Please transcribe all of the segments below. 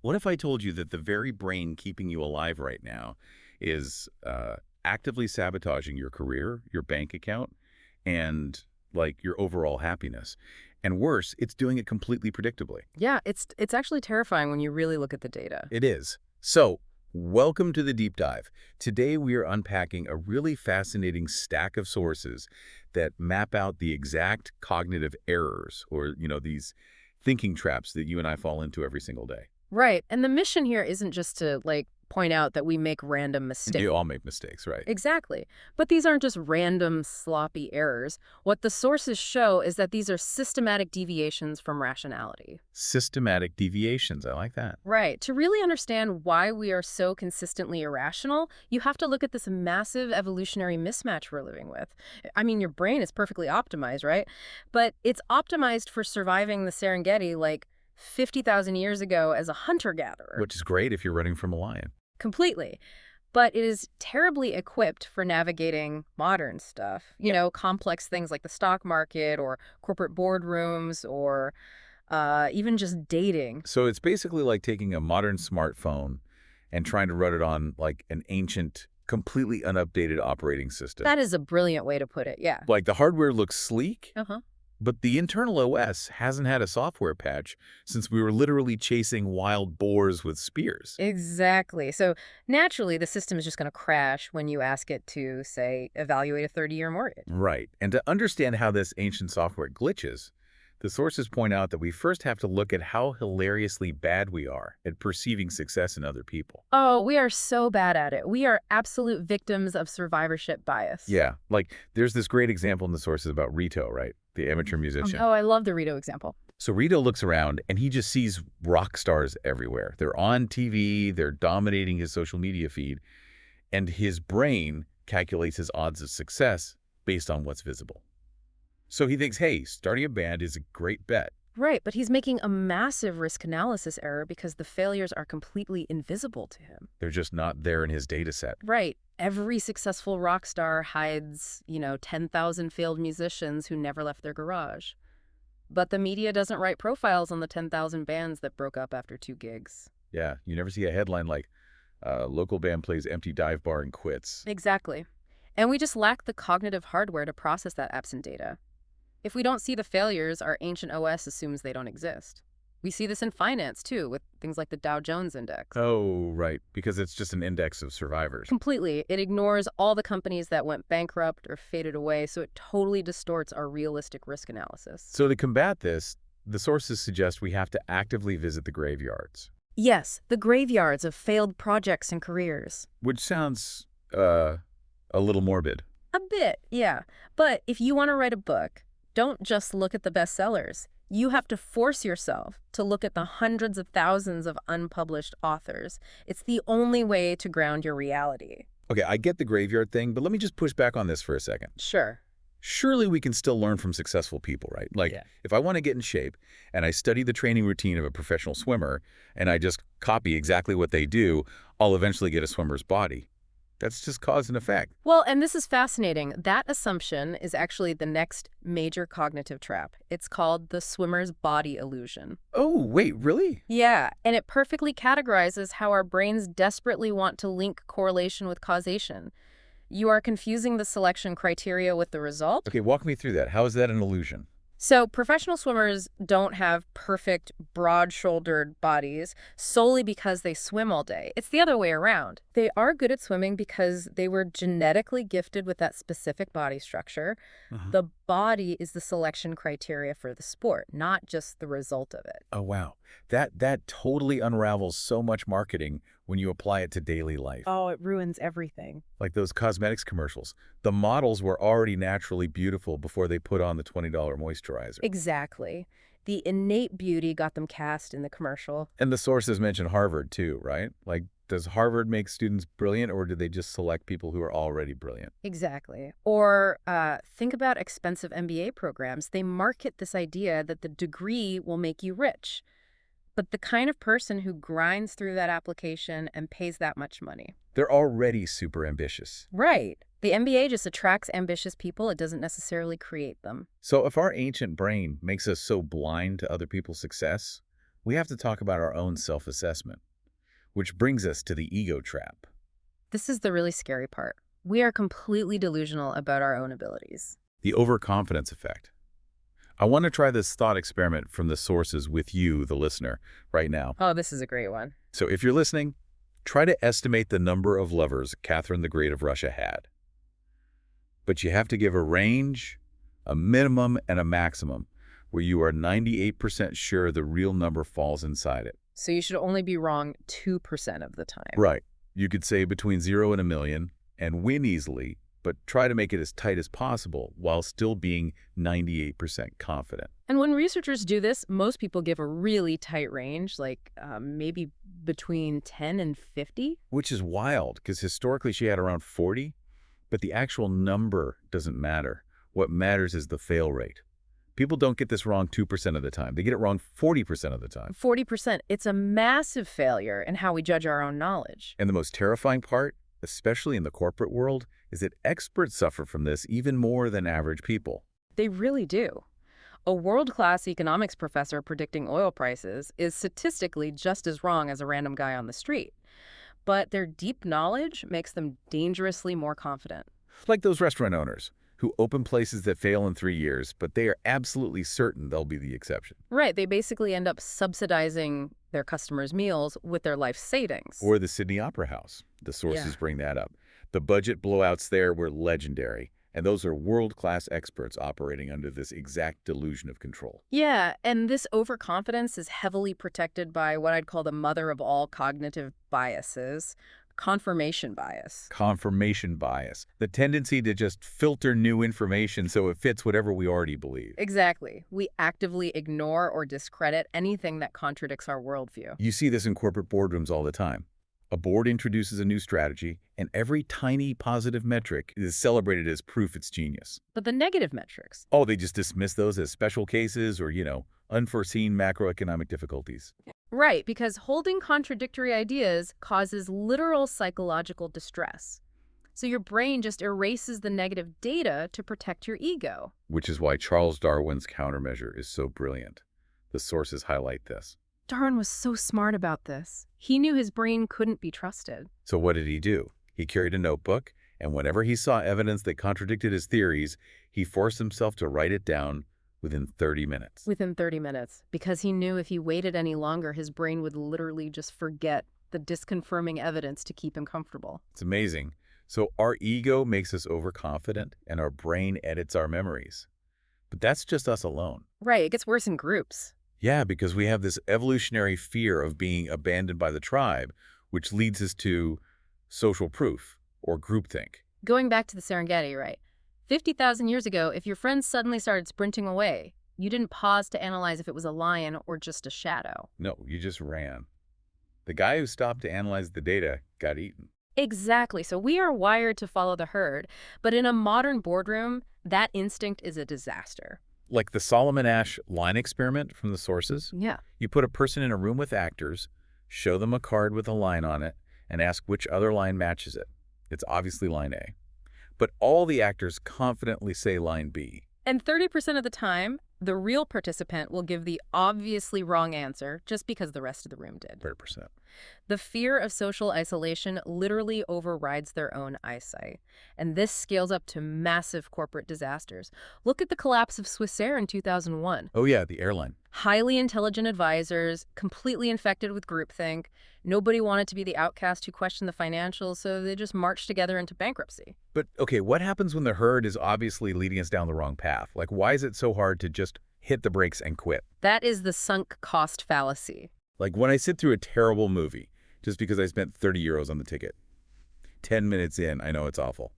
What if I told you that the very brain keeping you alive right now is actively sabotaging your career, your bank account, and like your overall happiness? And worse, it's doing it completely predictably. Yeah, it's actually terrifying when you really look at the data. It is. So, welcome to the deep dive. Today we are unpacking a really fascinating stack of sources that map out the exact cognitive errors or, these thinking traps that you and I fall into every single day. Right. And the mission here isn't just to, point out that we make random mistakes. You all make mistakes, right? Exactly. But these aren't just random, sloppy errors. What the sources show is that these are systematic deviations from rationality. Systematic deviations. I like that. Right. To really understand why we are so consistently irrational, you have to look at this massive evolutionary mismatch we're living with. I mean, your brain is perfectly optimized, right? But it's optimized for surviving the Serengeti 50,000 years ago as a hunter-gatherer. Which is great if you're running from a lion. Completely. But it is terribly equipped for navigating modern stuff. Complex things like the stock market or corporate boardrooms or even just dating. So it's basically like taking a modern smartphone and trying to run it on like an ancient, completely unupdated operating system. That is a brilliant way to put it, yeah. Like the hardware looks sleek, Uh-huh. but the internal OS hasn't had a software patch since we were literally chasing wild boars with spears. Exactly. So naturally, the system is just going to crash when you ask it to, say, evaluate a 30-year mortgage. Right. And to understand how this ancient software glitches, the sources point out that we first have to look at how hilariously bad we are at perceiving success in other people. Oh, we are so bad at it. We are absolute victims of survivorship bias. Yeah, like there's this great example in the sources about Rito, right? The amateur musician. Oh, I love the Rito example. So Rito looks around and he just sees rock stars everywhere. They're on TV, they're dominating his social media feed, and his brain calculates his odds of success based on what's visible. So he thinks, hey, starting a band is a great bet. Right, but he's making a massive risk analysis error because the failures are completely invisible to him. They're just not there in his data set. Right. Every successful rock star hides, 10,000 failed musicians who never left their garage. But the media doesn't write profiles on the 10,000 bands that broke up after 2 gigs. Yeah, you never see a headline like, local band plays empty dive bar and quits. Exactly. And we just lack the cognitive hardware to process that absent data. If we don't see the failures, our ancient OS assumes they don't exist. We see this in finance, too, with things like the Dow Jones Index. Oh, right, because it's just an index of survivors. Completely. It ignores all the companies that went bankrupt or faded away, so it totally distorts our realistic risk analysis. So to combat this, the sources suggest we have to actively visit the graveyards. Yes, the graveyards of failed projects and careers. Which sounds, a little morbid. A bit, yeah. But if you want to write a book, don't just look at the bestsellers. You have to force yourself to look at the hundreds of thousands of unpublished authors. It's the only way to ground your reality. Okay, I get the graveyard thing, but let me just push back on this for a second. Sure. Surely we can still learn from successful people, right? Like, Yeah. if I want to get in shape and I study the training routine of a professional swimmer and I just copy exactly what they do, I'll eventually get a swimmer's body. That's just cause and effect. Well, and this is fascinating. That assumption is actually the next major cognitive trap. It's called the swimmer's body illusion. Oh, wait, really? Yeah, and it perfectly categorizes how our brains desperately want to link correlation with causation. You are confusing the selection criteria with the result. Okay, walk me through that. How is that an illusion? So professional swimmers don't have perfect, broad-shouldered bodies solely because they swim all day. It's the other way around. They are good at swimming because they were genetically gifted with that specific body structure. The body is the selection criteria for the sport, not just the result of it. Oh, wow. That totally unravels so much marketing when you apply it to daily life. Oh, it ruins everything. Like those cosmetics commercials. The models were already naturally beautiful before they put on the $20 moisturizer. Exactly. The innate beauty got them cast in the commercial. And the sources mention Harvard too, right? Like, does Harvard make students brilliant, or do they just select people who are already brilliant? Exactly. Or think about expensive MBA programs. They market this idea that the degree will make you rich. But the kind of person who grinds through that application and pays that much money. They're already super ambitious. Right. The MBA just attracts ambitious people. It doesn't necessarily create them. So if our ancient brain makes us so blind to other people's success, we have to talk about our own self-assessment, which brings us to the ego trap. This is the really scary part. We are completely delusional about our own abilities. The overconfidence effect. I want to try this thought experiment from the sources with you, the listener, right now. Oh, this is a great one. So if you're listening, try to estimate the number of lovers Catherine the Great of Russia had. But you have to give a range, a minimum, and a maximum, where you are 98% sure the real number falls inside it. So you should only be wrong 2% of the time. Right. You could say between 0 and a million and win easily, but try to make it as tight as possible while still being 98% confident. And when researchers do this, most people give a really tight range, like maybe between 10 and 50. Which is wild, because historically she had around 40, but the actual number doesn't matter. What matters is the fail rate. People don't get this wrong 2% of the time. They get it wrong 40% of the time. 40%. It's a massive failure in how we judge our own knowledge. And the most terrifying part, especially in the corporate world, is that experts suffer from this even more than average people. They really do. A world-class economics professor predicting oil prices is statistically just as wrong as a random guy on the street. But their deep knowledge makes them dangerously more confident. Like those restaurant owners who open places that fail in 3 years, but they are absolutely certain they'll be the exception. Right. They basically end up subsidizing their customers' meals with their life savings. Or the Sydney Opera House. The sources bring that up. The budget blowouts there were legendary, and those are world-class experts operating under this exact delusion of control. Yeah, and this overconfidence is heavily protected by what I'd call the mother of all cognitive biases, confirmation bias. Confirmation bias. The tendency to just filter new information so it fits whatever we already believe. Exactly. We actively ignore or discredit anything that contradicts our worldview. You see this in corporate boardrooms all the time. A board introduces a new strategy, and every tiny positive metric is celebrated as proof it's genius. But the negative metrics? Oh, they just dismiss those as special cases or, unforeseen macroeconomic difficulties. Right, because holding contradictory ideas causes literal psychological distress. So your brain just erases the negative data to protect your ego. Which is why Charles Darwin's countermeasure is so brilliant. The sources highlight this. Darwin was so smart about this. He knew his brain couldn't be trusted. So what did he do? He carried a notebook, and whenever he saw evidence that contradicted his theories, he forced himself to write it down within 30 minutes. Within 30 minutes, because he knew if he waited any longer, his brain would literally just forget the disconfirming evidence to keep him comfortable. It's amazing. So our ego makes us overconfident, and our brain edits our memories. But that's just us alone. Right, it gets worse in groups. Yeah, because we have this evolutionary fear of being abandoned by the tribe, which leads us to social proof, or groupthink. Going back to the Serengeti, right? 50,000 years ago, if your friends suddenly started sprinting away, you didn't pause to analyze if it was a lion or just a shadow. No, you just ran. The guy who stopped to analyze the data got eaten. Exactly. So we are wired to follow the herd, but in a modern boardroom, that instinct is a disaster. Like the Solomon Asch line experiment from the sources. Yeah. You put a person in a room with actors, show them a card with a line on it, and ask which other line matches it. It's obviously line A. But all the actors confidently say line B. And 30% of the time, the real participant will give the obviously wrong answer just because the rest of the room did. 30%. The fear of social isolation literally overrides their own eyesight. And this scales up to massive corporate disasters. Look at the collapse of Swiss Air in 2001. Oh yeah, the airline. Highly intelligent advisors, completely infected with groupthink. Nobody wanted to be the outcast who questioned the financials, so they just marched together into bankruptcy. But okay, what happens when the herd is obviously leading us down the wrong path? Like, why is it so hard to just hit the brakes and quit? That is the sunk cost fallacy. Like when I sit through a terrible movie, just because I spent 30 euros on the ticket. 10 minutes in, I know it's awful.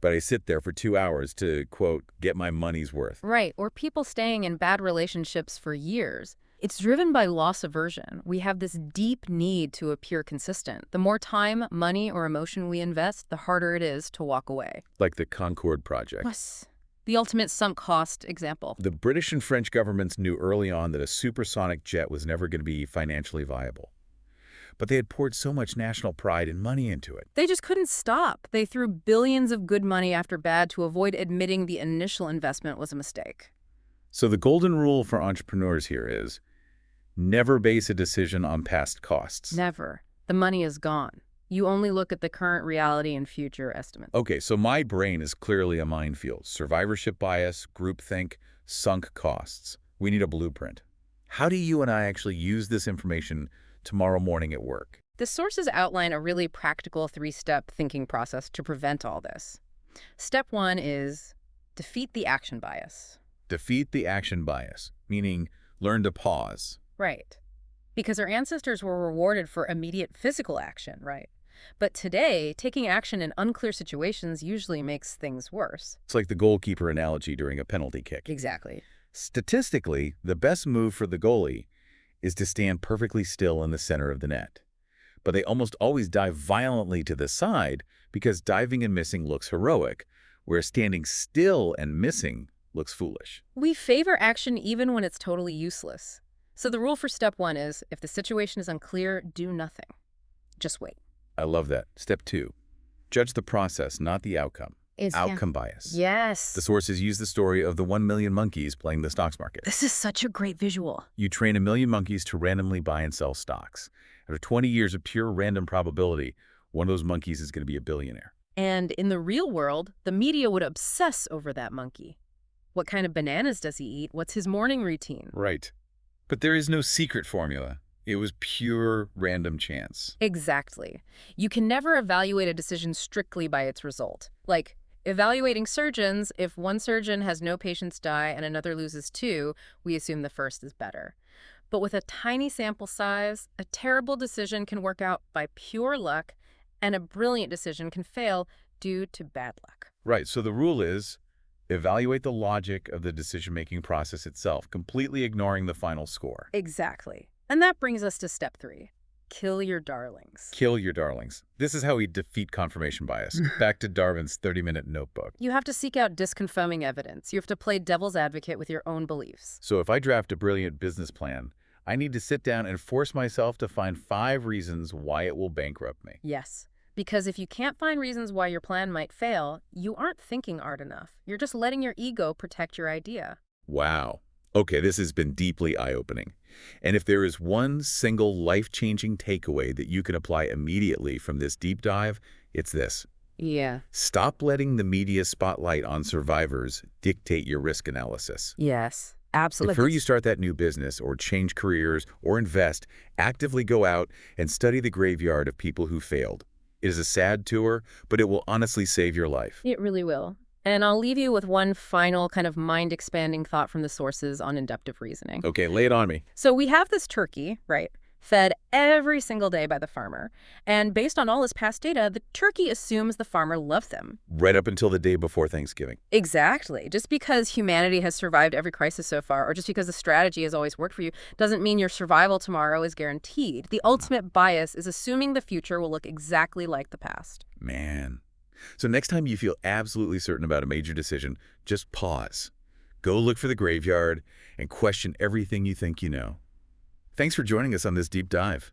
But I sit there for 2 hours to, quote, get my money's worth. Right, or people staying in bad relationships for years. It's driven by loss aversion. We have this deep need to appear consistent. The more time, money, or emotion we invest, the harder it is to walk away. Like the Concorde Project. Yes. The ultimate sunk cost example. The British and French governments knew early on that a supersonic jet was never going to be financially viable. But they had poured so much national pride and money into it. They just couldn't stop. They threw billions of good money after bad to avoid admitting the initial investment was a mistake. So the golden rule for entrepreneurs here is Never base a decision on past costs. Never. The money is gone. You only look at the current reality and future estimates. Okay, so my brain is clearly a minefield. Survivorship bias, groupthink, sunk costs. We need a blueprint. How do you and I actually use this information tomorrow morning at work? The sources outline a really practical 3-step thinking process to prevent all this. Step 1 is defeat the action bias. Defeat the action bias, meaning learn to pause. Right. Because our ancestors were rewarded for immediate physical action, right? But today, taking action in unclear situations usually makes things worse. It's like the goalkeeper analogy during a penalty kick. Exactly. Statistically, the best move for the goalie is to stand perfectly still in the center of the net. But they almost always dive violently to the side because diving and missing looks heroic, whereas standing still and missing looks foolish. We favor action even when it's totally useless. So the rule for step 1 is, if the situation is unclear, do nothing. Just wait. I love that. Step 2, judge the process, not the outcome. Outcome bias. Yes. The sources use the story of the 1 million monkeys playing the stocks market. This is such a great visual. You train 1 million monkeys to randomly buy and sell stocks. After 20 years of pure random probability, one of those monkeys is going to be a billionaire. And in the real world, the media would obsess over that monkey. What kind of bananas does he eat? What's his morning routine? Right. But there is no secret formula. It was pure random chance. Exactly. You can never evaluate a decision strictly by its result. Like, evaluating surgeons, if one surgeon has no patients die and another loses 2, we assume the first is better. But with a tiny sample size, a terrible decision can work out by pure luck, and a brilliant decision can fail due to bad luck. Right, so the rule is evaluate the logic of the decision-making process itself, completely ignoring the final score. Exactly. And that brings us to step 3. Kill your darlings. Kill your darlings. This is how we defeat confirmation bias. Back to Darwin's 30-minute notebook. You have to seek out disconfirming evidence. You have to play devil's advocate with your own beliefs. So if I draft a brilliant business plan, I need to sit down and force myself to find 5 reasons why it will bankrupt me. Yes. Because if you can't find reasons why your plan might fail, you aren't thinking hard enough. You're just letting your ego protect your idea. Wow. Okay, this has been deeply eye-opening. And if there is one single life-changing takeaway that you can apply immediately from this deep dive, it's this. Yeah. Stop letting the media spotlight on survivors dictate your risk analysis. Yes, absolutely. Before you start that new business or change careers or invest, actively go out and study the graveyard of people who failed. It is a sad tour, but it will honestly save your life. It really will. And I'll leave you with one final kind of mind-expanding thought from the sources on inductive reasoning. Okay, lay it on me. So we have this turkey, right, fed every single day by the farmer. And based on all his past data, the turkey assumes the farmer loves them. Right up until the day before Thanksgiving. Exactly. Just because humanity has survived every crisis so far, or just because the strategy has always worked for you, doesn't mean your survival tomorrow is guaranteed. The ultimate bias is assuming the future will look exactly like the past. Man. So next time you feel absolutely certain about a major decision, just pause. Go look for the graveyard and question everything you think you know. Thanks for joining us on this deep dive.